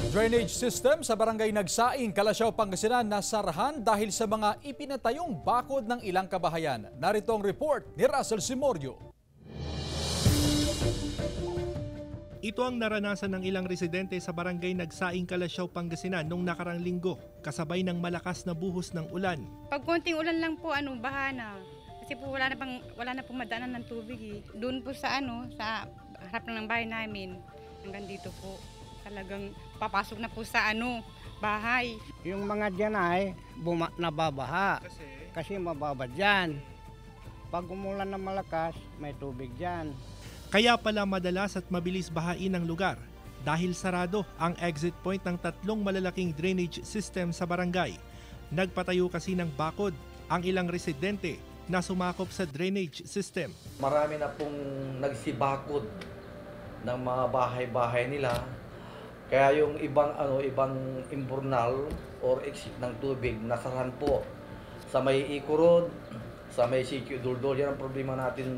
Drainage system sa barangay Nagsaing, Kalasyaw, Pangasinan nasarahan dahil sa mga ipinatayong bakod ng ilang kabahayan. Narito ang report ni Russell Simorio. Ito ang naranasan ng ilang residente sa barangay Nagsaing, Kalasyaw, Pangasinan noong nakarang linggo, kasabay ng malakas na buhos ng ulan. Pag konting ulan lang po, baha na. Kasi po wala na pong madaanan ng tubig eh. Doon po sa sa harap ng bahay namin, hanggang dito po. Talagang papasok na po sa bahay. Yung mga dyan ay nababaha kasi mababa dyan. Pag umulan na malakas, may tubig dyan. Kaya pala madalas at mabilis bahain ang lugar dahil sarado ang exit point ng tatlong malalaking drainage system sa barangay. Nagpatayo kasi ng bakod ang ilang residente na sumakop sa drainage system. Marami na pong nagsibakod ng mga bahay-bahay nila. Kaya yung ibang imburnal or exit ng tubig nasarahan po sa may Eco Road, sa may CQ Duldol. Yan ang problema natin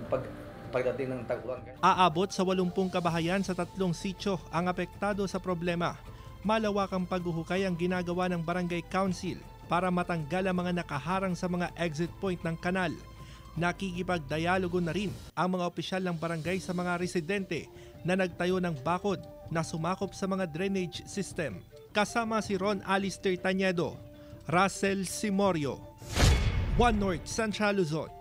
pagdating ng tag-ulan. Aabot sa 80 kabahayan sa tatlong sityo ang apektado sa problema. Malawakang paghuhukay ang ginagawa ng Barangay Council para matanggal ang mga nakaharang sa mga exit point ng kanal. Nakikipagdialogo na rin ang mga opisyal ng barangay sa mga residente na nagtayo ng bakod na sumakop sa mga drainage system. Kasama si Ron Alister Tañedo, Russell Simorio, One North Central Luzon.